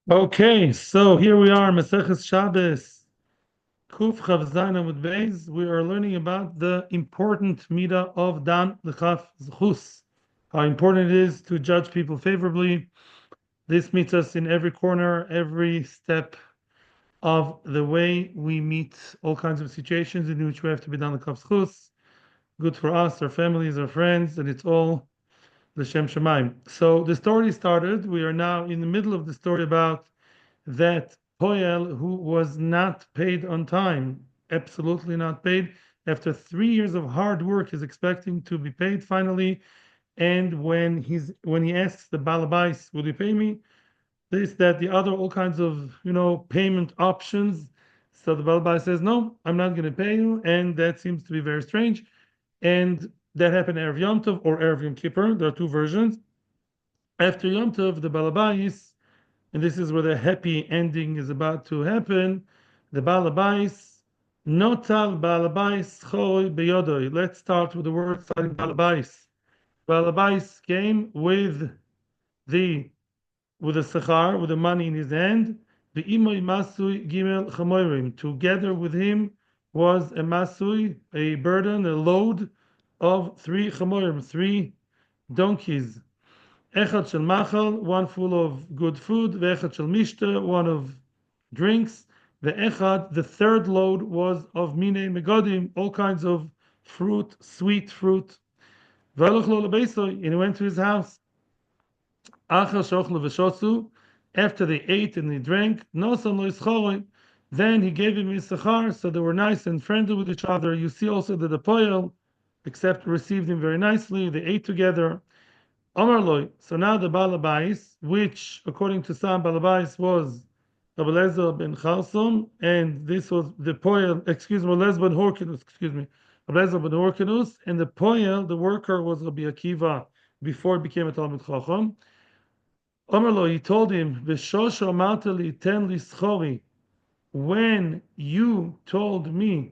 Okay, so here we are, Maseches Shabbos, Kuf Chav Zayin Amud Beis. We are learning about the important midah of Dan L'Chaf Zchus, how important it is to judge people favorably. This meets us in every corner, every step of the way we meet all kinds of situations in which we have to be Dan L'Chaf Zchus. Good for us, our families, our friends, and it's all L'Shem Shemaim. So the story started. We are now in the middle of the story about that Poel who was not paid on time, absolutely not paid, after 3 years of hard work, is expecting to be paid finally. And when he asks the balabais, will you pay me? This, that, the other, all kinds of payment options. So the balabais says, no, I'm not going to pay you, and that seems to be very strange. And that happened Erev Yom Tov or Erev Yom Kippur. There are two versions. After Yom Tov, the balabais, and this is where the happy ending is about to happen. The Balabais, Notal Balabais Choy Beyodoi. Let's start with the word starting Balabais. Balabais came the with the sechar, with the money in his hand. The Imoy Masui Gimel Chamoirim. Together with him was a Masui, a burden, a load of three Chamoirim, three donkeys. Echad shel machal, one full of good food. Ve'echad shel mishta, one of drinks. Ve'echad, the third load was of mine megodim, all kinds of fruit, sweet fruit. Ve'aloch lo lebeisoi, and he went to his house. Achar shochlu v'shotzu, after they ate and they drank, nosan lo yischoroi, then he gave him his sechar, so they were nice and friendly with each other. You see also that the poel, except received him very nicely. They ate together. Amarloi. So now the Balabais, which according to some Balabais was Rabbi Lezer ben Chalsom, and this was the Poel, excuse me, Lezer ben Horkinus, excuse me, Rabbi Lezer ben Horkinus, and the Poel, the worker, was Rabbi Akiva before he became a Talmud Chacham. Amarloi, he told him, V'shosha matali ten lischori, when you told me,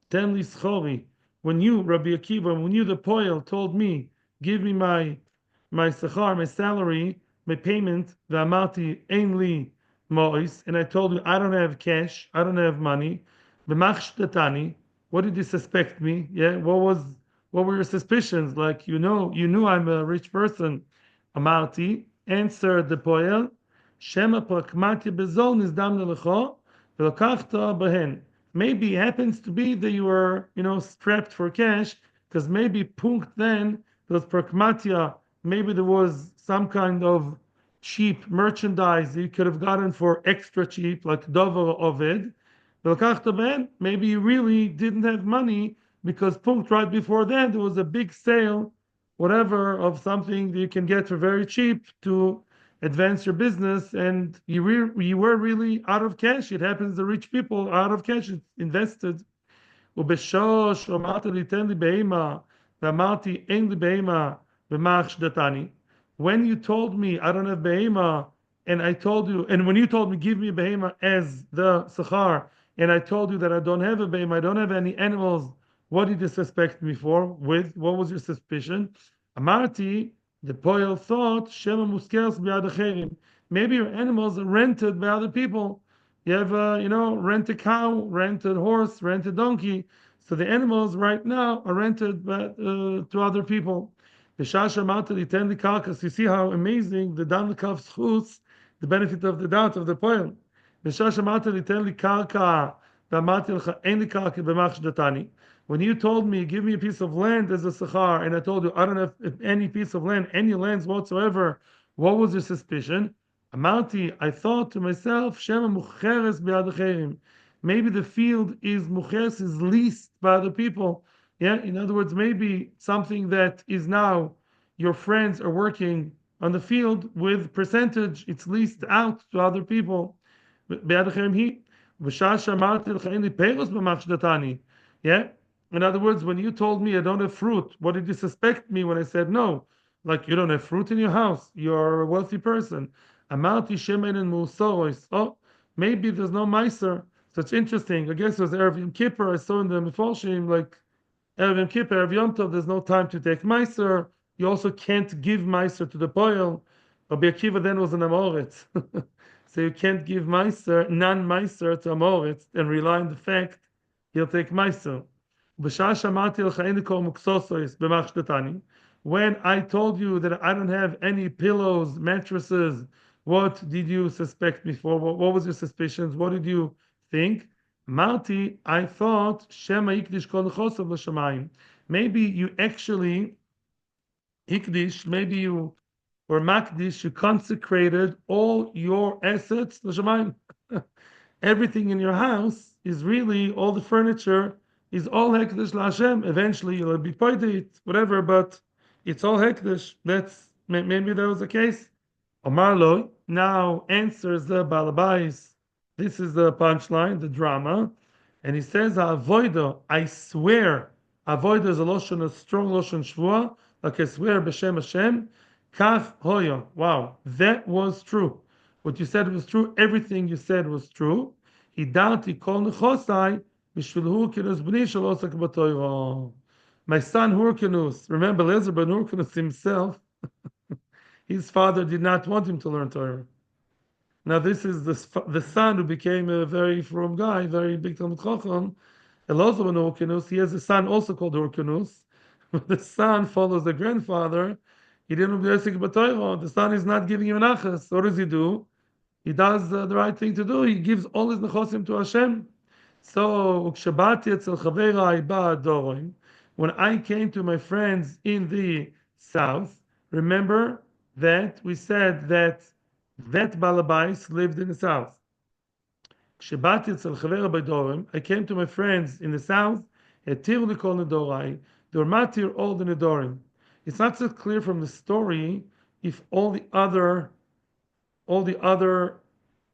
ten lischori, when you, Rabbi Akiva, when you, the Poel, told me, give me my sechar, my salary, my payment, the amati ainli mois, and I told you I don't have cash, I don't have money. B'machshtatani, what did you suspect me? Yeah, what were your suspicions? Like you knew I'm a rich person. Amarti answered the poel, Shema prakmati bezol nizdam nelecho velokachta behen. Maybe it happens to be that you were strapped for cash, because maybe punkt then those prakmatia, maybe there was some kind of cheap merchandise you could have gotten for extra cheap, like dover oved. Maybe you really didn't have money because punkt right before that there was a big sale, whatever, of something that you can get for very cheap to advance your business, and you were really out of cash. It happens the rich people are out of cash, it's invested. ובשוש אמרת לי תן לי בהמה, ואמרתי אין לי בהמה, ומח שדתני. When you told me I don't have behema, and I told you, and when you told me give me a behema as the sechar, and I told you that I don't have a behema, I don't have any animals, what did you suspect me for? With what was your suspicion? Amarti, the poel thought shema muskeres b'yad acherim. Maybe your animals are rented by other people. You have rent a cow, rent a horse, rent a donkey. So the animals right now are rented to other people. The shasha mata ten the karkas. You see how amazing the dan lekav schutz, the benefit of the doubt of the poem. The shasha mata ten the karka, v'amati lecha en the karka b'mach shdatani. When you told me, give me a piece of land as a sechar, and I told you I don't have any piece of land, any lands whatsoever, what was your suspicion? Amarti, I thought to myself, Shema mucheres be'adacherim. Maybe the field is mucheres, is leased by other people. Yeah, in other words, maybe something that is now your friends are working on the field with percentage, it's leased out to other people. Be'adacherim he. V'shasha amarti l'chaini peiros b'machshdatani. Yeah. In other words, when you told me I don't have fruit, what did you suspect me when I said no? Like you don't have fruit in your house, you're a wealthy person. Amarti shemen and musoros. Oh, maybe there's no meiser. So it's interesting. I guess it was Erev Yom Kippur. I saw in the Mefarshim, like Erev Yom Kippur, Erev Yom Tov, there's no time to take meiser. You also can't give meiser to the poel. Rabbi Akiva then was an amoritz. So you can't give meiser, non-meiser to Amoritz and rely on the fact he'll take meiser. בשעה שאמרתי לך אין לי כל מוקסוסויס במחשדתני, when I told you that I don't have any pillows, mattresses, what did you suspect me for? What was your suspicions? What did you think? Marty, I thought Shema Ikdish Kol Nechosav L'Shamayim. Maybe you actually Ikdish, maybe you or Makdish, you consecrated all your assets L'Shamayim. Everything in your house is really all the furniture is all hekdesh laHashem. Eventually, you'll be paid it, whatever, but it's all hekdesh. That's maybe that was the case. Omar lo now answers the balabais. This is the punchline, the drama, and he says, "Avoida, I swear." Avoida is a strong loshon shvua, like I swear b'shem Hashem. Kach hoya. Wow, that was true. What you said was true. Everything you said was true. Hidalti kol nechosai b'shvil Hurkanus b'ni shel osak b'toyro. My son Hurkanus. Remember, Lezer ben Hurkanus himself. His father did not want him to learn Torah. Now this is the son who became a very frum guy, very big Talmud Chacham. Elazar ben Hurkanus. He has a son also called Hurkanus. The son follows the grandfather. He didn't be osak b'toyro. The son is not giving him an achas. What does he do? He does the right thing to do. He gives all his nechosim to Hashem. So, when I came to my friends in the south, remember that we said that Balabais lived in the south. I came to my friends in the south. They were matir all the nedorim. It's not so clear from the story if all the other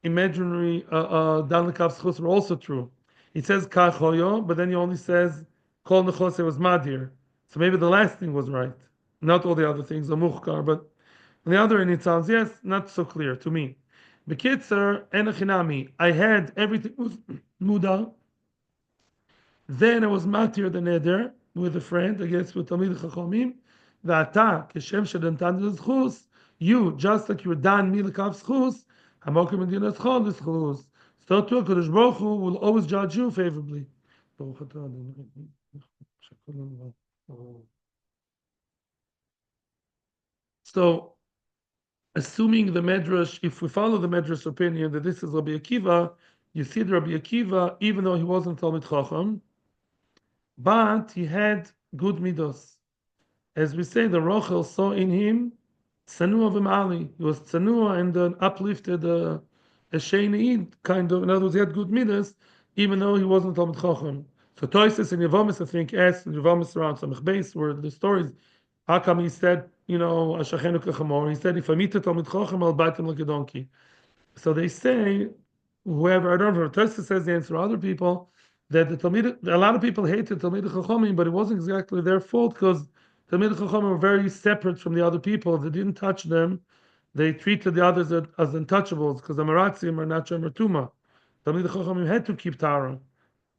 imaginary Dan Lekav's chus were also true. It says Kach Hoyo, but then he only says Kol Nechose was Madir. So maybe the last thing was right. Not all the other things, the Mukhkar, but on the other end it sounds, yes, not so clear to me. Bekitzer, Enachinami, I had everything was Muda. Then I was Matir the Neder with a friend, I guess with Talmid Chachomim. V'ata, Keshem Shedantan Zchus, you, just like you were Dan Milikav Zchus, Hamokim Medinas Chol Zchus. So too, Kodesh Baruch Hu will always judge you favorably. So, assuming the Medrash, if we follow the Medrash opinion that this is Rabbi Akiva, you see the Rabbi Akiva, even though he wasn't Talmid Chacham, but he had good midos. As we say, the Rochel saw in him Tsanua v'ma'ali. He was Tsanua and uplifted a Sheinid, kind of. In other words, he had good midas, even though he wasn't Talmid Chacham. So Toysis and Yevomis, I think, asked in Yevomis around Samech Beis, where the stories, how come he said, Ashachenu kechamor? He said, if I meet a Talmid Chacham, I'll bite him like a donkey. So they say, whoever, I don't know, Toysis says the answer to other people, that a lot of people hated Talmid Chachamim, but it wasn't exactly their fault, because Talmid Chachamim were very separate from the other people. They didn't touch them. They treated the others as untouchables, because the Maratzim are not Shomer Tuma. Talmid Chachamim had to keep Torah.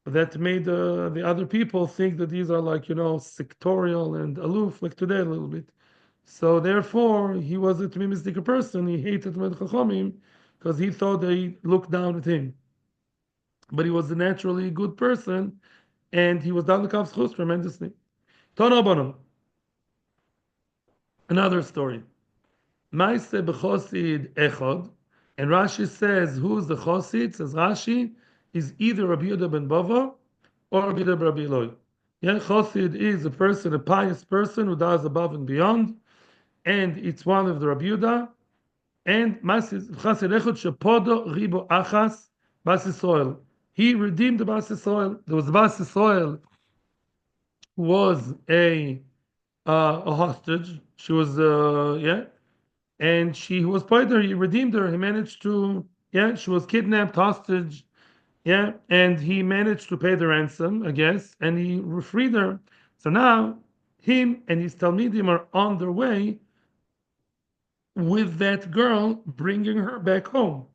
That made the other people think that these are like, sectorial and aloof, like today a little bit. So therefore, he was a Tmimistic person. He hated Talmid Chachamim because he thought they looked down at him. But he was a naturally good person, and he was down the Kav's Chus tremendously. Tono Bono. Another story. Maise b'chosid echod, and Rashi says, who's the chosid? Says Rashi, is either Rabbi Yehuda ben Bava or Rabbi Yehuda ben Rabbi Eloi. Yeah, chosid is a person, a pious person who does above and beyond, and it's one of the Rabbi Yehuda. And Maise b'chosid echod shepodo ribo achas bas Yisrael. He redeemed the bas Yisrael. There was bas Yisrael who was a hostage. She was and she was part her. He redeemed her. He managed to she was kidnapped, hostage, and he managed to pay the ransom, I guess, and he freed her. So now him and his talmidim are on their way with that girl, bringing her back home.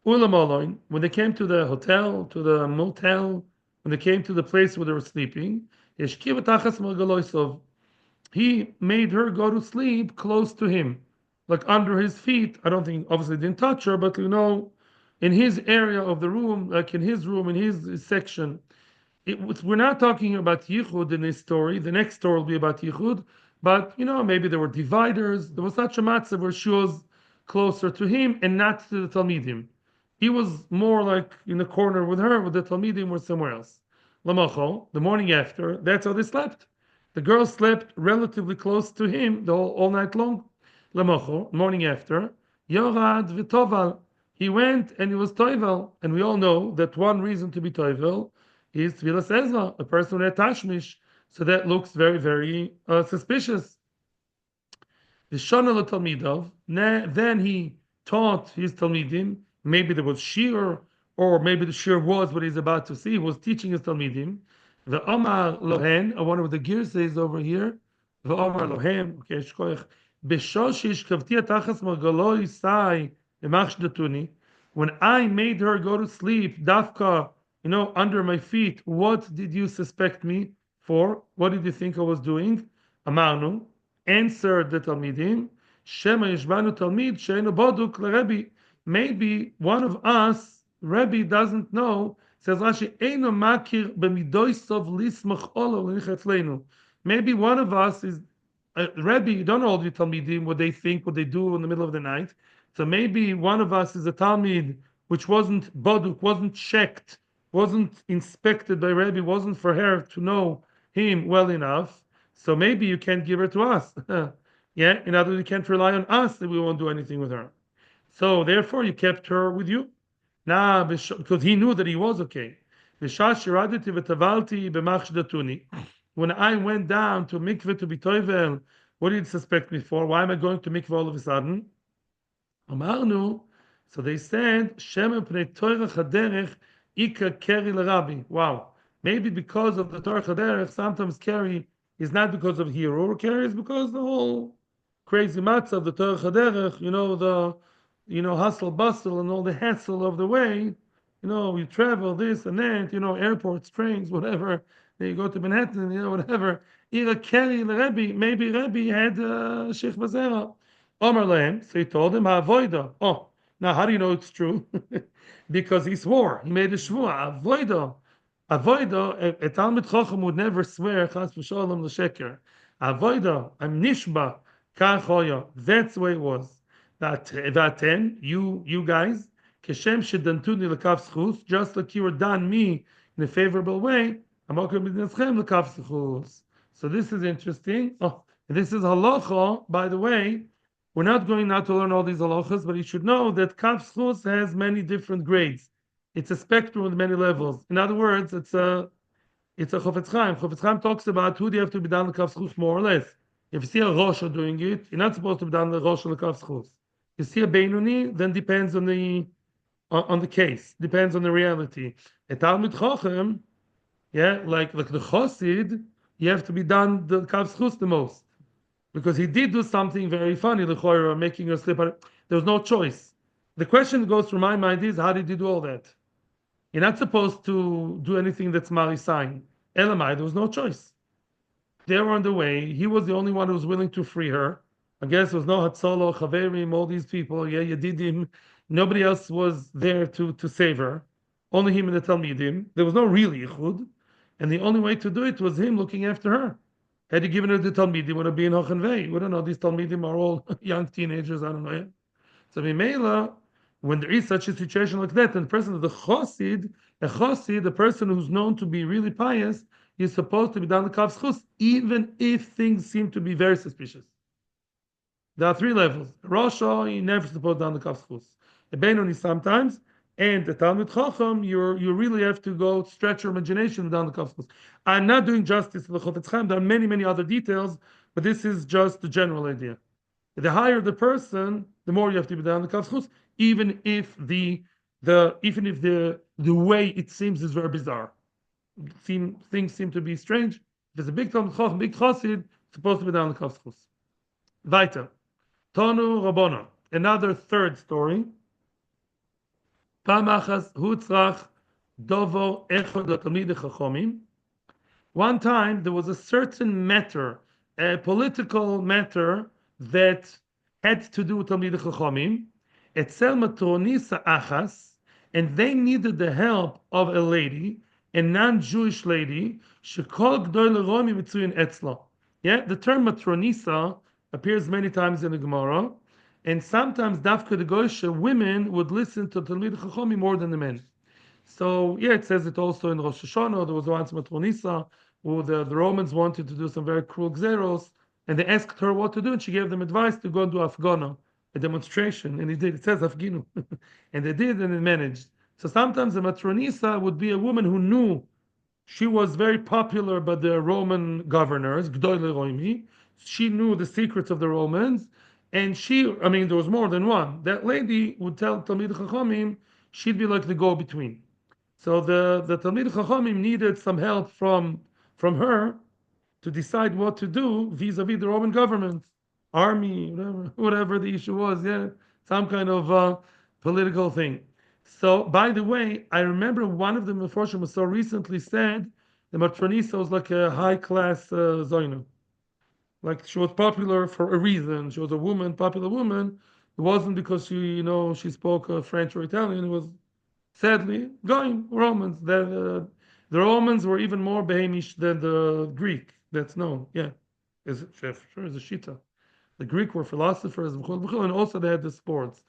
Ulam when they came to the hotel, to the motel, when they came to the place where they were sleeping, he made her go to sleep close to him, like under his feet. I don't think, obviously, didn't touch her, but in his area of the room, like in his room, in his section. We're not talking about Yichud in this story. The next story will be about Yichud, but maybe there were dividers. There was such a matzah where she was closer to him and not to the Talmidim. He was more like in the corner with her, with the Talmidim or somewhere else. Lamachol, the morning after, that's how they slept. The girl slept relatively close to him all night long. Lamachol, morning after, Yorad v'toval. He went and he was toivel, and we all know that one reason to be toivel is Tvilas Ezra, a person who had tashmish. So that looks very, very suspicious. V'shana l'talmidov. Then he taught his talmidim. Maybe there was shir, or maybe the shir was what he's about to see. He was teaching his talmidim. V'amar lohen. I wonder what the gear says over here. V'amar lohen. Okay, shkoich. B'shoshish kavti atachas margalo yisai emach datuni. When I made her go to sleep, dafka, under my feet, what did you suspect me for? What did you think I was doing? Amarnu, answered the Talmidim, Shema Yishbanu Talmid, Sheinu Boduk LeRebbi. Maybe one of us, Rebbe doesn't know, says Rashi, Eino Makir B'midoisov Lismach Olo L'Nichetzleinu. Maybe one of us is, Rebbe, you don't know all the Talmidim, what they think, what they do in the middle of the night. So maybe one of us is a Talmid which wasn't Boduk, wasn't checked, wasn't inspected by Rebbe, wasn't for her to know him well enough. So maybe you can't give her to us. Yeah, in other words, you can't rely on us that we won't do anything with her. So therefore, you kept her with you. Nah, because he knew that he was okay. When I went down to mikveh to be toivel, what did you suspect me for? Why am I going to mikveh all of a sudden? Amarnu, so they said, Shem pnei Torah chaderech ika keri l'Rabbi. Wow. Maybe because of the Torah chaderech, sometimes keri is not because of hero, or keri is because the whole crazy matzah of the Torah chaderech, the hustle bustle and all the hassle of the way. You travel this and that, airports, trains, whatever. Then you go to Manhattan, whatever. Ira keri l'Rebbe. Maybe Rebbe had Sheikh Bazera. Omar Lehem, so he told him, Avoida. Oh, now how do you know it's true? Because he swore. He made a shvua. Avoida. Avoida, a Talmid Chacham would never swear, chas v'sholem l'sheker. Avoida, I'm nishba, kach hoya. That's the way it was. That you guys, keshem shedantuni l'kav zchus, just like you were done me in a favorable way, amokim b'dneschem l'kav zchus. So this is interesting. Oh, this is halacha, by the way. We're not going now to learn all these halachas, but you should know that Kav Zchus has many different grades. It's a spectrum with many levels. In other words, it's a Chofetz Chaim. Chofetz Chaim talks about who do you have to be done the Kav Zchus more or less. If you see a Rosh doing it, you're not supposed to be done the Rosh or the Kav Zchus. You see a Beinoni, then depends on the case, depends on the reality. A Talmid Chochem, yeah, like the Chosid, you have to be done the Kav Zchus the most. Because he did do something very funny, the Chorah, making her slip. There was no choice. The question that goes through my mind is, how did he do all that? You're not supposed to do anything that's Marisain. Elamai, there was no choice. They were on the way. He was the only one who was willing to free her. I guess there was no Hatzolo, Chaverim, all these people. Yeah, Yedidim. Nobody else was there to save her. Only him and the Talmidim. There was no real Yichud. And the only way to do it was him looking after her. Had he given her the Talmidim, would have been Hochenvei. We don't know. These Talmidim are all young teenagers. I don't know yet. So Mimela, when there is such a situation like that, and the person of the Chosid, the person who's known to be really pious, is supposed to be done the Kav Zchus, even if things seem to be very suspicious. There are three levels. Rosh, you never supposed to be done the Kav Zchus. A Benoni sometimes, and the Talmid Chacham, you really have to go stretch your imagination down the Kav Zchus. I'm not doing justice to the Chofetz Chaim. There are many, many other details, but this is just the general idea. The higher the person, the more you have to be down the Kav Zchus, even if the way it seems is very bizarre. Things seem to be strange. If there's a big Talmid Chacham, big Chosid, it's supposed to be down the Kav Zchus. Weiter. Tonu Rabbonon. Another third story. One time there was a certain matter, a political matter that had to do with Talmidei Chachomim. Etzel matronisa achas, and they needed the help of a lady, a non-Jewish lady. Shekol gdol romi mitzuyin etzlo. Yeah, the term matronisa appears many times in the Gemara, and sometimes dafka the goyisha women would listen to Talmid Chachami more than the men. So yeah, it says it also in Rosh Hashanah. There was once Matronisa who the Romans wanted to do some very cruel xeros, and they asked her what to do, and she gave them advice to go and do Afghana, a demonstration, and he did. It says Afginu, and they did, and they managed. So sometimes a Matronisa would be a woman who knew she was very popular by the Roman governors, Gdoile Roimi. She knew the secrets of the Romans, and I mean, there was more than one. That lady would tell Talmid Chachamim, she'd be like the go-between. So the Talmid Chachamim needed some help from her to decide what to do vis-a-vis the Roman government, army, whatever the issue was. Yeah, some kind of political thing. So, by the way, I remember one of the Meforshim so recently said the Matronisa was like a high-class Zoina. Like she was popular for a reason. She was a woman, popular woman. It wasn't because she spoke French or Italian. It was sadly going Romans. The Romans were even more behemish than the Greek. That's known. Yeah, is it sure is a shita. The Greek were philosophers, and also they had the sports.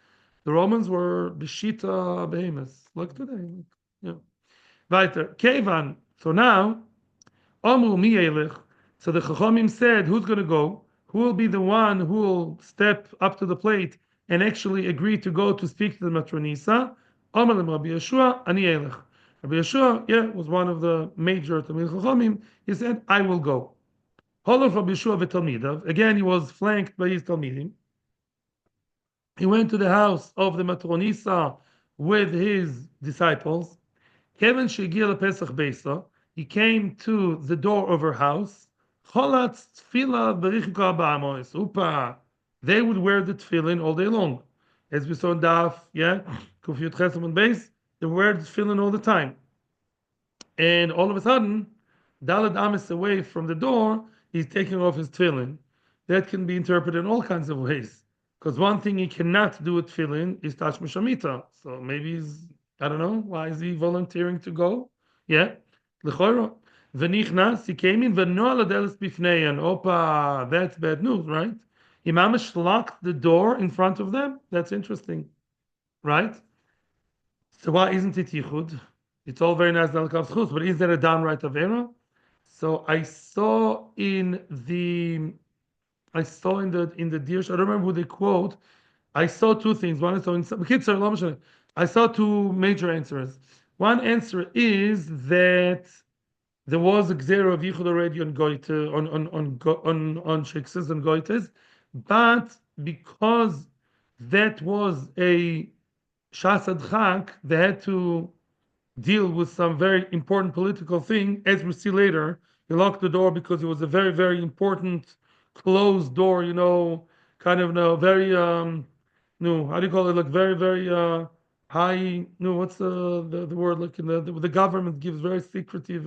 The Romans were b'shita behemoths, like today. Yeah. Weiter. Kevan. So now, Amru mi yelech. So the Chachamim said, who's going to go? Who will be the one who will step up to the plate and actually agree to go to speak to the Matronisa? Amar lem Rabbi Yeshua, ani yelech. Rabbi Yeshua, yeah, was one of the major Talmid Chachamim. He said, I will go. Holof Rabbi Yeshua v'Talmidav. Again, he was flanked by his Talmidim. He went to the house of the Matronisa with his disciples. Kevin shegiel Pesach Beisa. He came to the door of her house. Cholatz tefillah berichika ba'amois. Upa. They would wear the tefillin all day long. As we saw in Daf, yeah, Kufiyut Chesam and Beis, they wear the tefillin all the time. And all of a sudden, Daled Amis away from the door, he's taking off his tefillin. That can be interpreted in all kinds of ways. Because one thing he cannot do with tefillin is touch Mishamita. So maybe I don't know, why is he volunteering to go? Yeah. L'choro. V'nichnas, he came in, v'noa ladelis bifneyan. Opa, that's bad news, right? Imamish locked the door in front of them. That's interesting, right? So why isn't it yichud? It's all very nice, but is that a downright avera? So I saw in the Dirsh, I don't remember who they quote. I saw two things. One is so in Kitzur, I saw two major answers. One answer is that there was a gzera of yichud already on goite on shikses and goites, but because that was a shasad chak, they had to deal with some very important political thing. As we see later, he locked the door because it was a very, very important closed door, kind of very no, how do you call it? Like very, very high. No, what's the word? Like the government gives very secretive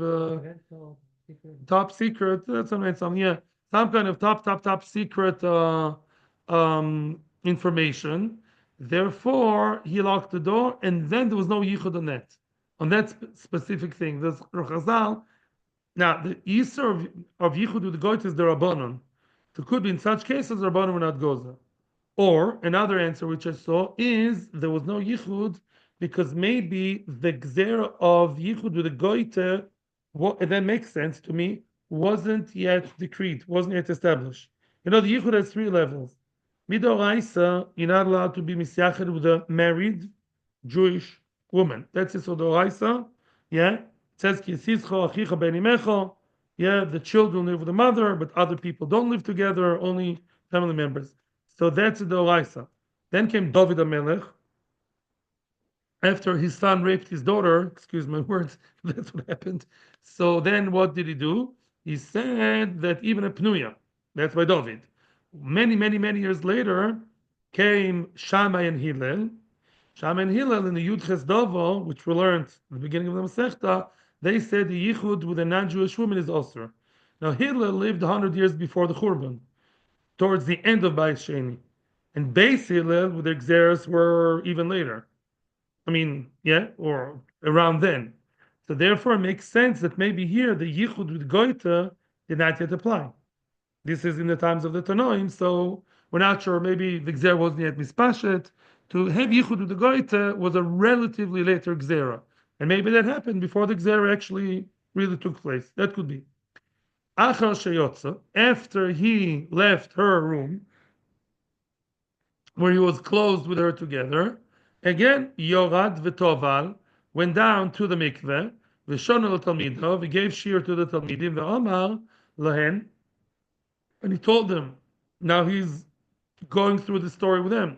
top secret. That's something. Yeah, some kind of top secret information. Therefore, he locked the door, and then there was no yichud on that specific thing. There's Chazal. Now, the Easter of yichud with the goit is the rabbanon. So it could be in such cases the rabbanon were not goza. Or another answer which I saw is there was no yichud because maybe the gzera of yichud with the goite, and that makes sense to me, wasn't yet decreed, wasn't yet established. The yichud has three levels. Midoraisa, you're not allowed to be misyached with a married Jewish woman. That's it. So the yeah, it says kisischo achicha benimecho. Yeah, the children live with the mother, but other people don't live together, only family members. So that's the Oraisa. Then came David HaMelech. After his son raped his daughter, excuse my words, that's what happened. So then what did he do? He said that even a Pnuya, that's by David. Many, many, many years later came Shammai and Hillel. Shammai and Hillel in the Yud Ches Dovo, which we learned at the beginning of the Masechta, they said the Yichud with a non-Jewish woman is Osir. Now Hillel lived 100 years before the Churban, towards the end of Bais Sheni. And Beis Hillel with their Xeris were even later. I mean, yeah, or around then. So therefore, it makes sense that maybe here the yichud with goita did not yet apply. This is in the times of the Tanoim, so we're not sure. Maybe the gzera wasn't yet mispashet. To have yichud with the goita was a relatively later gzera, and maybe that happened before the gzera actually really took place. That could be. Achar sheyotza, after he left her room, where he was closed with her together. Again, Yorad v'toval went down to the mikveh, v'shonu l'talmidov, he gave shir to the talmidim, v'omar lahen, and he told them. Now he's going through the story with them.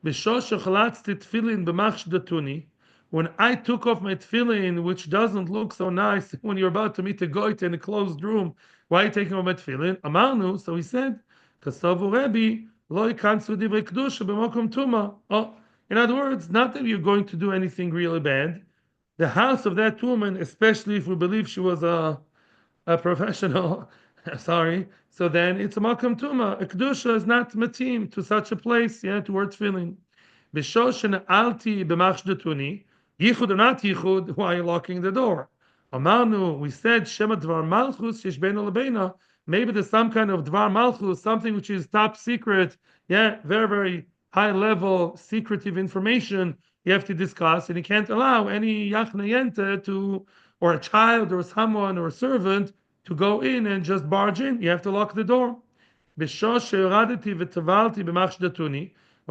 B'shosh shechalatzti tefillin b'machsh datuni, when I took off my tefillin, which doesn't look so nice when you're about to meet a goit in a closed room, why are you taking off my tefillin? Amarnu, so he said, Kasavu Rebbe, lo yikansu divrei kedusha b'mokom tuma. Oh, in other words, not that you're going to do anything really bad. The house of that woman, especially if we believe she was a professional, sorry, so then it's a makom tuma. A kedusha is not matim to such a place, yeah, to worth feeling. B'shoshen alti b'machshdatuni, yichud or not yichud, why are you locking the door? Amarnu, we said shema dvar malchus yesh beina lebeina. Maybe there's some kind of dvar malchus, something which is top secret, yeah, very very high level secretive information you have to discuss, and you can't allow any yachna yente to, or a child or someone or a servant to go in and just barge in. You have to lock the door. When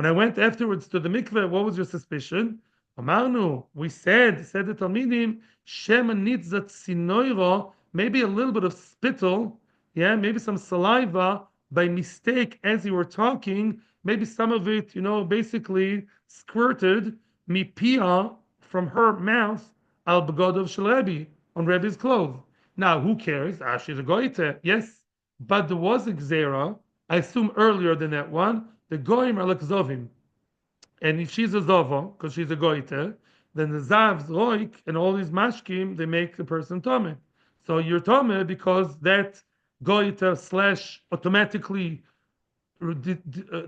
I went afterwards to the mikveh, what was your suspicion? Amarnu, we said the Talmidim, Shema nitzat sinoiro, maybe a little bit of spittle, yeah, maybe some saliva by mistake as you were talking, maybe some of it, basically squirted mipia from her mouth al begodov shel Rebbe, on Rebbe's clothes. Now, who cares? Ah, she's a goite, yes, but there was a gzera, I assume earlier than that one, the goyim are like zovim. And if she's a zova, because she's a goite, then the zavs, roik, and all these mashkim, they make the person tome. So you're tome because that goite slash automatically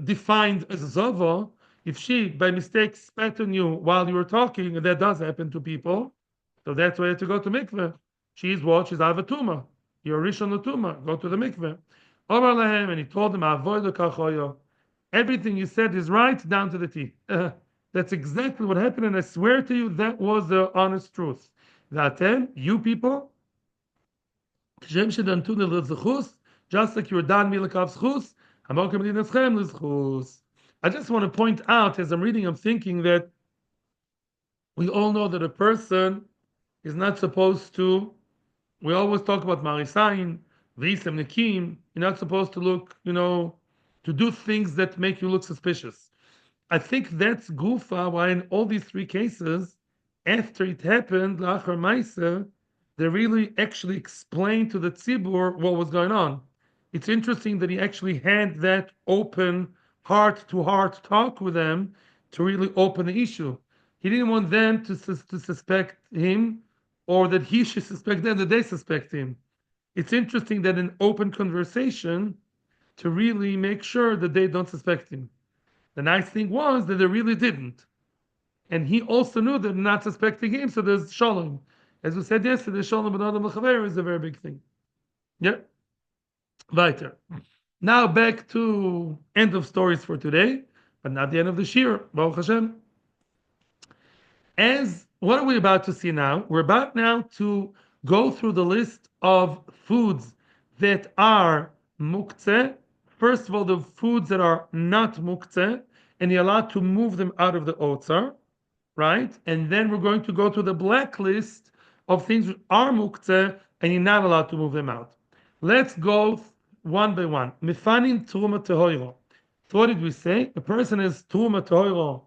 defined as a zova, if she by mistake spat on you while you were talking, and that does happen to people, so that's why you have to go to mikveh. She's what? She's avatuma. You're rishon latuma. Go to the mikveh. Omar lahem, and he told them, avoid the kachoyo. Everything you said is right down to the T. That's exactly what happened, and I swear to you, that was the honest truth. That you people, just like you were dan milakav schus, I just want to point out, as I'm reading, I'm thinking that we all know that a person is not supposed to. We always talk about marisain, visem nekim. You're not supposed to look, to do things that make you look suspicious. I think that's gufa why in all these three cases, after it happened, lachar ma'aser, they really actually explained to the tzibur what was going on. It's interesting that he actually had that open heart-to-heart talk with them to really open the issue. He didn't want them to suspect him, or that he should suspect them, that they suspect him. It's interesting that an open conversation to really make sure that they don't suspect him. The nice thing was that they really didn't. And he also knew they're not suspecting him, so there's shalom. As we said yesterday, shalom ben adam l'chaver is a very big thing. Yeah. Weiter. Now back to end of stories for today, but not the end of the shir. Baruch Hashem. What are we about to see now? We're about now to go through the list of foods that are muktzeh. First of all, the foods that are not muktzeh, and you're allowed to move them out of the otzar, right? And then we're going to go to the blacklist of things that are muktzeh, and you're not allowed to move them out. Let's go one by one. Mifanin truma tehoiro. So what did we say? A person has truma tehoiro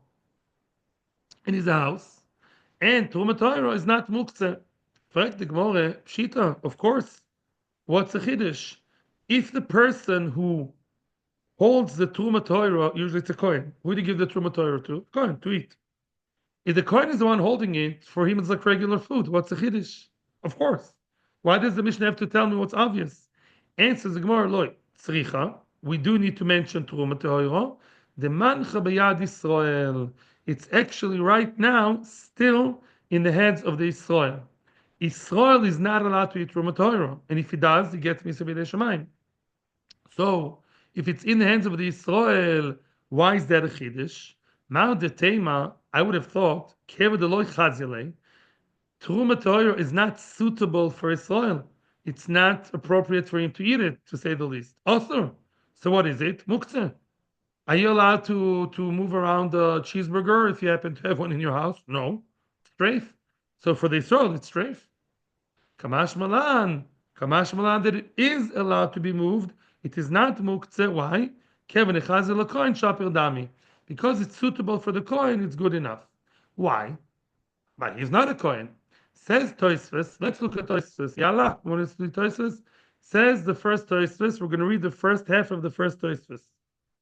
in his house, and truma tehoiro is not muktzeh. Fragt the Gemara, pshita, of course. What's the chiddush? If the person who holds the truma Torah, usually it's a kohen. Who do you give the truma Torah to? Kohen, to eat. If the kohen is the one holding it, for him it's like regular food. What's the chiddush? Of course. Why does the Mishnah have to tell me what's obvious? Answers the Gemara, loy, tzricha. We do need to mention truma Torah. The mancha b'yad Yisrael. It's actually right now still in the heads of the Israel. Israel is not allowed to eat Truma Torah, and if he does, he gets Misa B'dei Shemayim. So, if it's in the hands of the Israel, why is that a Chiddush? Now the Tema, I would have thought, Kevod Eloi Chazile, Truma Torah is not suitable for Israel. It's not appropriate for him to eat it, to say the least. Also, so what is it? Muktzeh. Are you allowed to move around a cheeseburger if you happen to have one in your house? No. Strafe. So for the Israel, it's strafe. Kamash Malan. Kamash Malan that it is allowed to be moved. It is not muktzeh. Why? Kevin Echazel coin shapir dami. Because it's suitable for the coin, it's good enough. Why? But he's not a coin. Says Toisves. Let's look at Toisves. Yalla, want to see Toisves? Says the first Toisves. We're going to read the first half of the first Toisves.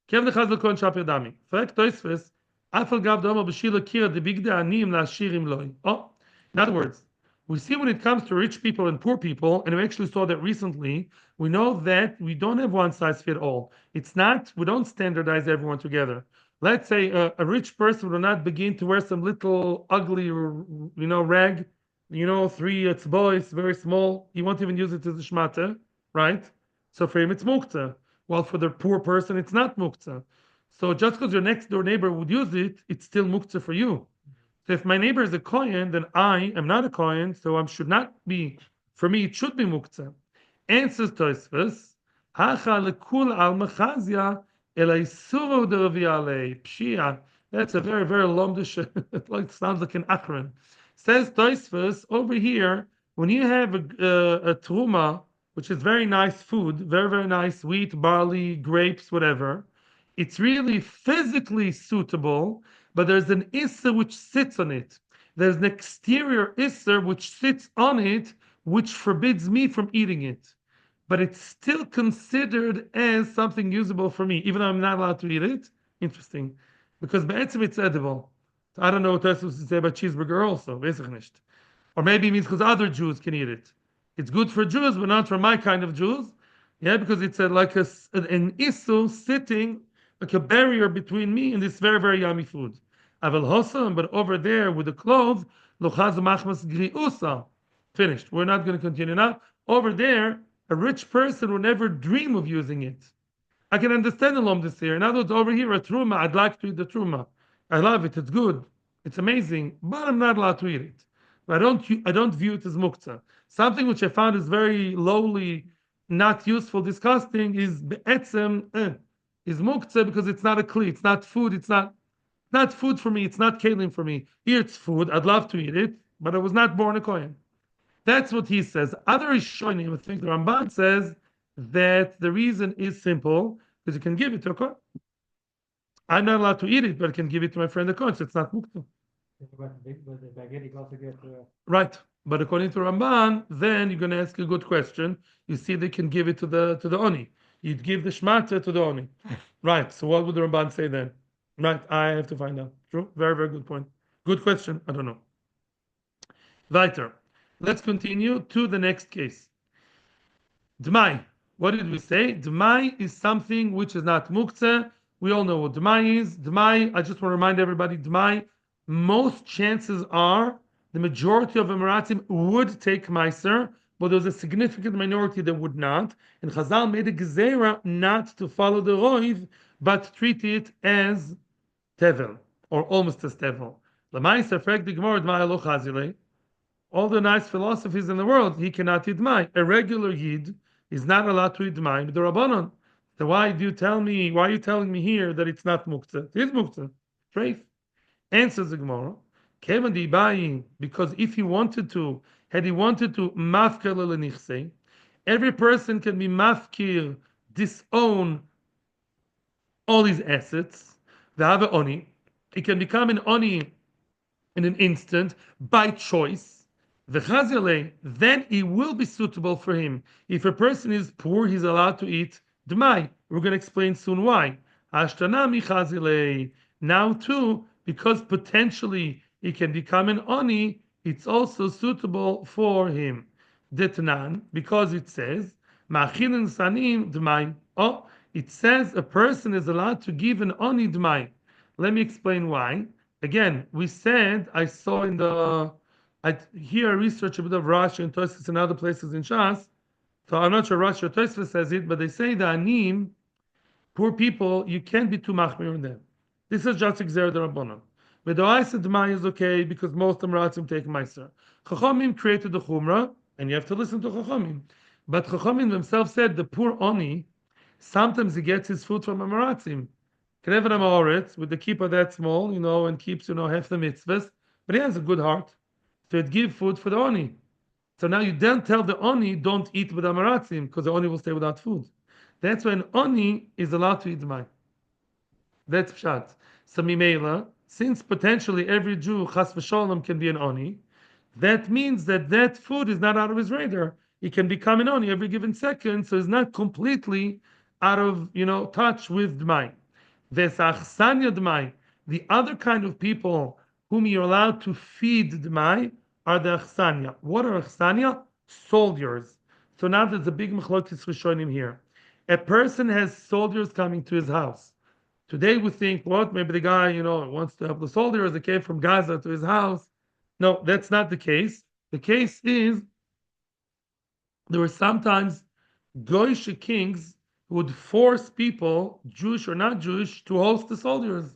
Kevin Echazel coin shapir dami. Frag Toisves. Afal gav domo b'shila kira de bigde anim la shirim loy. Oh, in other words, we see when it comes to rich people and poor people, and we actually saw that recently, we know that we don't have one size fit all. It's not, we don't standardize everyone together. Let's say a rich person will not begin to wear some little ugly, rag, 3 boys, very small. He won't even use it as a shmata, right? So for him, it's mukta. While for the poor person, it's not mukta. So just because your next door neighbor would use it, it's still mukta for you. So if my neighbor is a kohen, then I am not a kohen, so I should not be. For me, it should be muktzah. Answers Tosfos, hacha lekul al mechazia elay suru deraviyale pshia. That's a very very lomdish. It sounds like an achron. Says Tosfos over here, when you have a truma, which is very nice food, very very nice wheat, barley, grapes, whatever. It's really physically suitable, but there's an isser which sits on it. There's an exterior isser which sits on it, which forbids me from eating it. But it's still considered as something usable for me, even though I'm not allowed to eat it. Interesting. Because be'etzim it's edible. So I don't know what else to say about cheeseburger also. Weiß ich nicht. Or maybe it means because other Jews can eat it. It's good for Jews, but not for my kind of Jews. Yeah, because it's like an issue sitting like a barrier between me and this very, very yummy food. Aval Hossam, but over there with the clothes, Lochaz Machmas Griusa. Finished. We're not going to continue now. Over there, a rich person would never dream of using it. I can understand the lomdus here. In other words, over here, a truma, I'd like to eat the truma. I love it. It's good. It's amazing, but I'm not allowed to eat it. But I don't view it as muktzah. Something which I found is very lowly, not useful, disgusting is be'etzem, is muktzah because it's not a kli, it's not food, it's not food for me, it's not kelim for me. Here it's food, I'd love to eat it, but I was not born a kohen. That's what he says. Other Rishonim, I think the Ramban says that the reason is simple, because you can give it to a kohen. I'm not allowed to eat it, but I can give it to my friend the kohen, so it's not muktzah. Right. But according to Ramban, then you're going to ask a good question. You see, they can give it to the Oni. You'd give the Shmata to the Oni. Right. So what would the Ramban say then? Right. I have to find out. True. Very, very good point. Good question. I don't know. Weiter. Let's continue to the next case. Dmai. What did we say? Dmai is something which is not muktzeh. We all know what Dmai is. Dmai, I just want to remind everybody, Dmai, most chances are the majority of Emiratim would take Meiser, but there's a significant minority that would not. And Chazal made a gezerah not to follow the Roiv, but treat it as Tevel, or almost as Tevel. All the nice philosophies in the world, he cannot eat Mai. A regular Yid is not allowed to eat Mai with the Rabbanon. So why are you telling me here that it's not Muktzah? It is Muktzah. Treif. Answers the Gemara. Kevin di buying, because if he wanted to, mafkir lenichse, every person can be mafkir, disown all his assets. The have oni, he can become an oni in an instant by choice. The chazile, then it will be suitable for him. If a person is poor, he's allowed to eat dmai. We're going to explain soon why. Ashtanami chazile. Now too, because potentially he can become an oni, it's also suitable for him. Detnan, because it says, Ma'achilin sanim dmai. Oh, it says a person is allowed to give an oni dmai. Let me explain why. Again, we said, I saw in here I researched a bit of Rashi and Tosfos and other places in Shas. So I'm not sure Rashi or Tosfos says it, but they say the anim, poor people, you can't be too machmir in them. This is just Xer the Rabbanon. But the Oisa D'mai is okay because most of them Ratzim take Meiser. Chachamim created the Chumrah, and you have to listen to Chachamim. But Chachamim themselves said the poor Oni, sometimes he gets his food from a Maratzim. Knever Amoritz, with the kippah that small, and keeps, half the mitzvahs, but he has a good heart. So it give food for the Oni. So now you then tell the Oni, don't eat with Amaratzim, because the Oni will stay without food. That's when Oni is allowed to eat D'mai. That's Pshat. So Mimela, since potentially every Jew, Chas v'sholom, can be an Oni, that means that food is not out of his radar. He can become an Oni every given second, so he's not completely out of, touch with D'mai. Vesachsanya D'mai, the other kind of people whom you're allowed to feed D'mai are the Achsanya. What are Achsanya? Soldiers. So now there's a big Mechlokes Rishonim here. A person has soldiers coming to his house. Today we think, what? Maybe the guy, wants to help the soldiers that came from Gaza to his house. No, that's not the case. The case is there were sometimes Goyish kings who would force people, Jewish or not Jewish, to host the soldiers.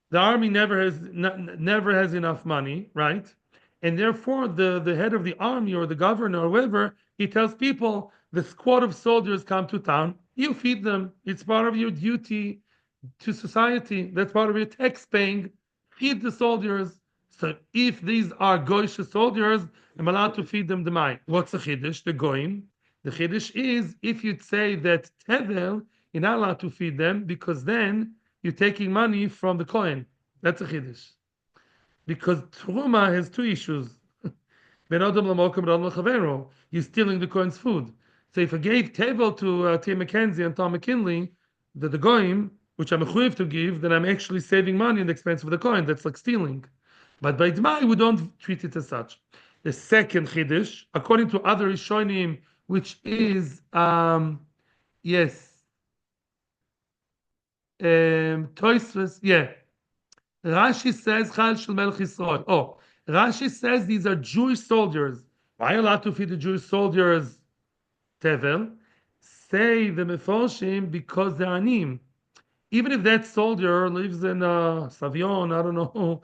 The army never has enough money, right? And therefore, the head of the army or the governor or whoever, he tells people, the squad of soldiers come to town, you feed them. It's part of your duty to society. That's part of your tax paying. Feed the soldiers. So if these are Goyish soldiers, I'm allowed to feed them the D'mai. What's the Chiddush? The Goyim. The Chiddush is, if you'd say that Tevel, you're not allowed to feed them, because then you're taking money from the Kohen. That's a Chiddush. Because Truma has two issues. You're stealing the Kohen's food. So if I gave Tevel to Tim McKenzie and Tom McKinley, the Goyim, which I'm echuyev to give, then I'm actually saving money at the expense of the Kohen. That's like stealing. But by D'mai, we don't treat it as such. The second Chiddush, according to other Rishonim, which is, Tosfos, Rashi says, Chal Shel Melech Yisrael. Oh, Rashi says these are Jewish soldiers. Why are you allowed to feed the Jewish soldiers Tevel? Say the Meforshim because they're anim. Even if that soldier lives in Savion, I don't know,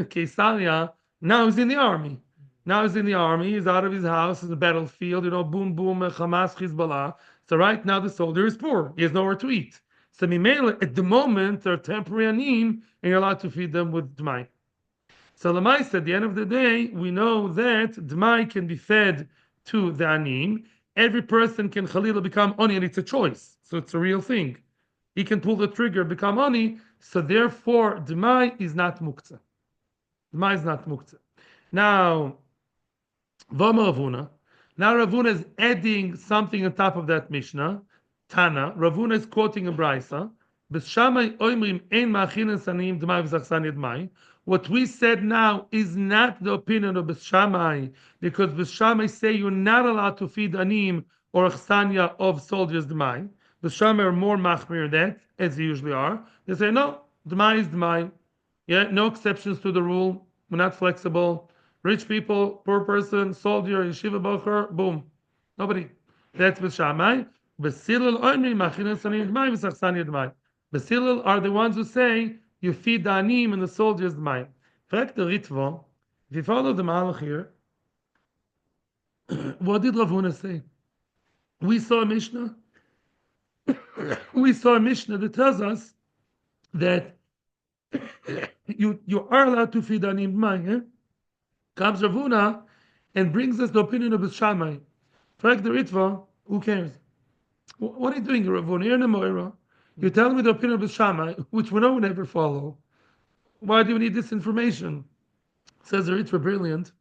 Caesarea, now he's in the army. He's out of his house, in the battlefield, boom, boom, Hamas, Hezbollah. So right now the soldier is poor. He has nowhere to eat. So at the moment, they're temporary anim, and you're allowed to feed them with D'mai. So Lamais, at the end of the day, we know that D'mai can be fed to the anim. Every person can Khalila become Oni, and it's a choice. So it's a real thing. He can pull the trigger, become Oni, so therefore D'mai is not Muktzah. D'mai is not Muktzah. Now, Ravuna. Now Ravuna is adding something on top of that Mishnah. Tana. Ravuna is quoting a Brisa. What we said now is not the opinion of Bishamai, because Bishamai say you're not allowed to feed anim or achsanya of soldiers D'mai. Bishamai are more machmir that, as they usually are. They say no, D'mai is D'mai. Yeah, no exceptions to the rule. We're not flexible. Rich people, poor person, soldier, yeshiva bocher, boom. Nobody. That's Bishamai. Basilil are the ones who say you feed the anim and the soldiers D'mai. Fact the Ritvo, if you follow the Malach here, what did Ravuna say? We saw a Mishnah. That tells us that you are allowed to feed the anim D'mai. Eh? Comes Ravuna and brings us the opinion of Bishamai. Fact the Ritvo, who cares? What are you doing, Ravuna? You're in a Moira. You're telling me the opinion of Shammai, which we know we never follow. Why do we need this information? Says the Ritva brilliant.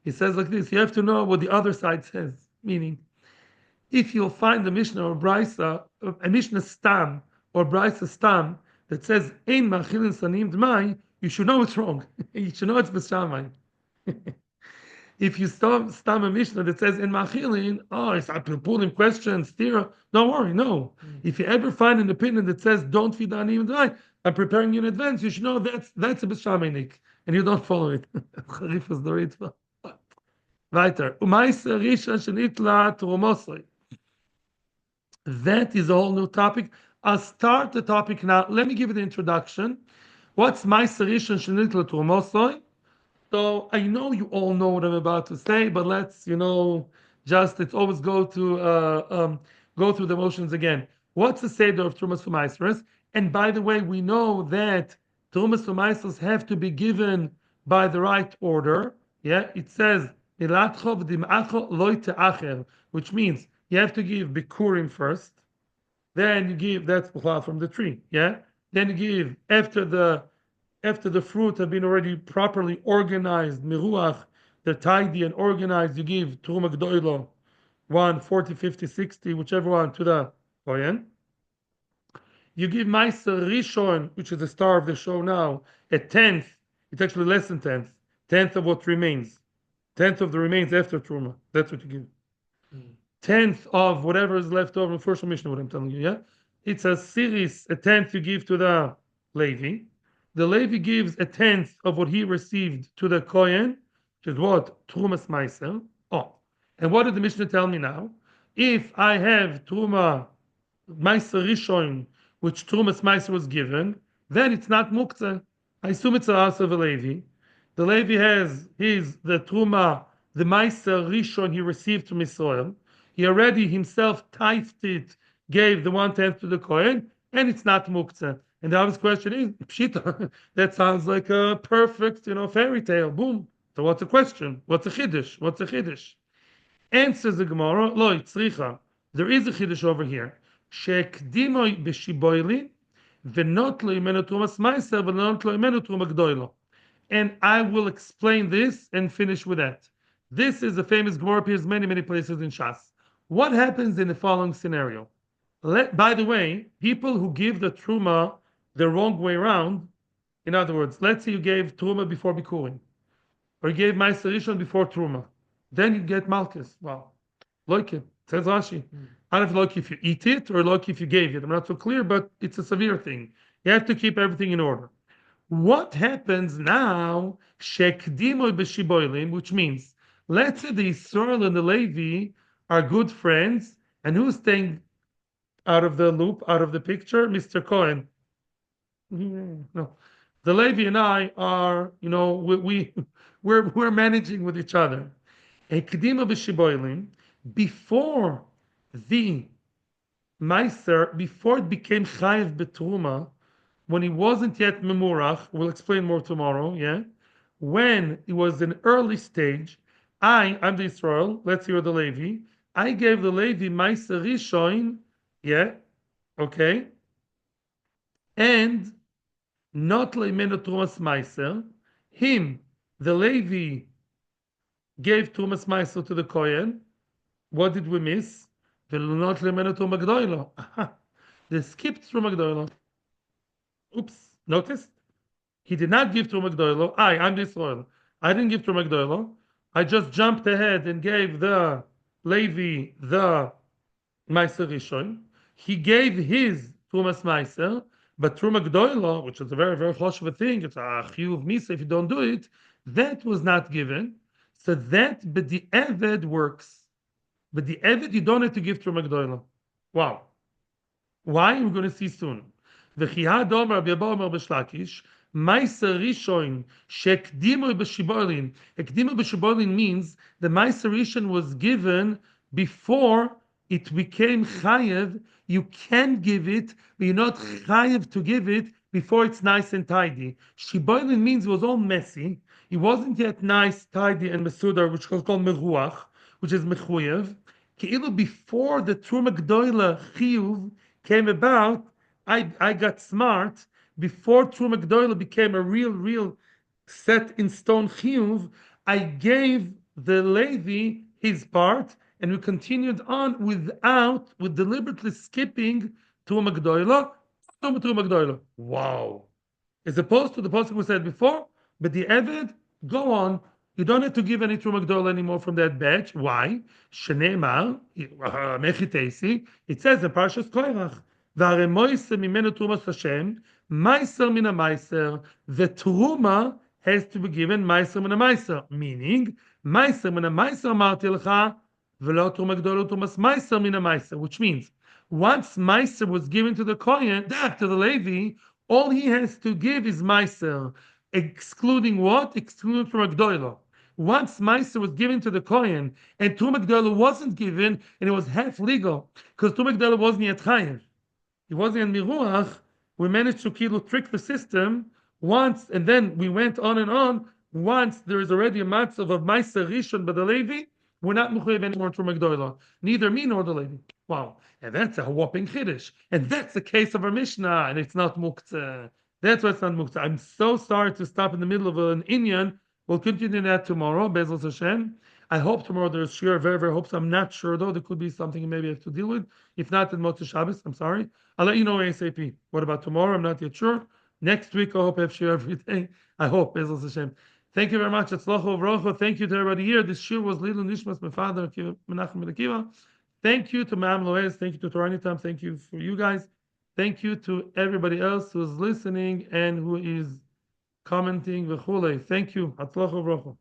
He says like this: you have to know what the other side says. Meaning, if you'll find a Mishnah or Brisa, a Mishnah Stam or Brisa Stam that says Ein Machilin Sanim D'mai, you should know it's wrong. You should know it's B'Shammai. If you stam a Mishnah that says in Machilin, it's up to pulling questions, stira, don't worry, no. If you ever find an opinion that says don't feed the anim D'mai, I'm preparing you in advance. You should know that's a b'shaminik, and you don't follow it. Charif is the ritva. Weiter. Umaisa risha shenitla turumosrei. That is a whole new topic. I'll start the topic now. Let me give you the introduction. What's Maisa Rishon Shenitla Turumosrei? So I know you all know what I'm about to say, but let's, let's always go through the motions again. What's the seder of Trumas Umaisros? And by the way, we know that Trumas Umaisros have to be given by the right order. Yeah, it says which means you have to give bikurim first, then you give that's from the tree. Yeah, then you give after the fruit have been already properly organized, miruach, they're tidy and organized, you give Truma Gdoilo 1, 40, 50, 60, whichever one, to the Kohen. You give Meiser Rishon, which is the star of the show now, a tenth, it's actually less than tenth of what remains. Tenth of the remains after Truma. That's what you give. Tenth of whatever is left over in first Mishnah, what I'm telling you, yeah? It's a series, a tenth you give to the Levi. The Levi gives a tenth of what he received to the Kohen, which is what? Trumas Meiser. Oh, and what did the Mishnah tell me now? If I have Truma Meiser Rishon, which Trumas Meiser was given, then it's not Muktzah. I assume it's a house of a Levi. The Levi has the Truma, the Meiser Rishon he received from Israel. He already himself tithed it, gave the 1/10 to the Kohen, and it's not Muktzah. And the obvious question is, Pshita, that sounds like a perfect, fairy tale. Boom. So what's the question? What's a chiddush? What's a chiddush? Answers the Gemara, Lo tzricha. There is a chiddush over here. She'ekdimoi b'shiboili, v'not lo imenu trumas meiser, v'not lo imenu truma gdoilo. And I will explain this and finish with that. This is a famous Gemara, appears many, many places in Shas. What happens in the following scenario? By the way, people who give the truma the wrong way around, in other words, let's say you gave truma before bikurim, or you gave meiser rishon before truma, then you get malchus. Wow, like it says Rashi. I don't know if you eat it or like if you gave it. I'm not so clear, but it's a severe thing. You have to keep everything in order. What happens now? Shekdimoy b'shiboilim, which means let's say the Yisrael and the Levi are good friends, and who's staying out of the loop, out of the picture? Mr. Cohen. No, the Levi and I are, we're managing with each other. Ekdima b'shiboilim, before the Meiser, before it became chayiv betruma, when he wasn't yet memurach, we'll explain more tomorrow, yeah? When it was an early stage, I'm the Israel, let's hear the Levi, I gave the Levi Meiser Rishon, yeah, okay, and not leimenu Trumas Meiser, him, the Levi, gave Trumas Meiser to the Kohen. What did we miss? Not leimenu Truma Gdoilo. They skipped Truma Gdoilo. Oops, noticed? He did not give Truma Gdoilo. I'm the Israel. I didn't give Truma Gdoilo. I just jumped ahead and gave the Levi the Meiser Rishon. He gave his Trumas Meiser, but Truma Gdoilo, which is a very, very choshev thing, it's a chiyuv misa if you don't do it, that was not given. So that, but the Eved works. But the Eved, you don't have to give Truma Gdoilo. Wow. Why? We're going to see soon. V'chiyad omer b'yabah b'shlakish, Meiser Rishon shekdimoy b'shibolin. Ekdimoy b'shibolin means the Meiser Rishon was given before it became chayev. You can give it, but you're not chayev to give it before it's nice and tidy. Shibolin means it was all messy. It wasn't yet nice, tidy, and mesudar, which was called meruach, which is mechuyev. Ke'ilu before the Truma Gdoila chiyuv came about, I got smart. Before Truma Gdoila became a real set in stone chiyuv, I gave the Levi his part, and we continued on with deliberately skipping Truma Gdoila. Wow. As opposed to the pasuk we said before, but the Eved, go on. You don't have to give any Truma Gdoila anymore from that batch. Why? Shene'emar, mechitesi, it says in Parshas Koirach, והרי מויסה ממנו תרומות השם, Meiser min a meiser. The truma has to be given meiser min a meiser, meaning meiser min a meiser amarti lecha v'lo truma gdola trumas meiser min a meiser, which means once meiser was given to the Kohen, to the Levi, all he has to give is meiser, excluding what? Excluding from Gdoila. Once Meiser was given to the Kohen and Truma Gdoila wasn't given, and it was half legal because Truma Gdoila wasn't yet chayiv. He wasn't in Miruach. We managed to trick the system once, and then we went on and on. Once there is already a matzav of Meiser Rishon by the Levi, we're not mechuyev anymore to Magdoila, neither me nor the Levi. Wow, and that's a whopping chiddush, and that's the case of our Mishnah, and it's not muktzah. That's why it's not muktzah. I'm so sorry to stop in the middle of an inyan. We'll continue that tomorrow, Bezos Hashem. I hope tomorrow there's sure, very, very hope. So I'm not sure though. There could be something maybe I have to deal with. If not, then Motzei Shabbos. I'm sorry. I'll let you know ASAP. What about tomorrow? I'm not yet sure. Next week, I hope I have share every day. I hope, Bezos Hashem. Thank you very much. Thank you to everybody here. This shir was Lilu Nishmas, my father, Menachem Ben Akiva. Thank you to Ma'am Loez. Thank you to Torah Anytime. Thank you for you guys. Thank you to everybody else who is listening and who is commenting. Thank you. Hatzlacha v'rocha.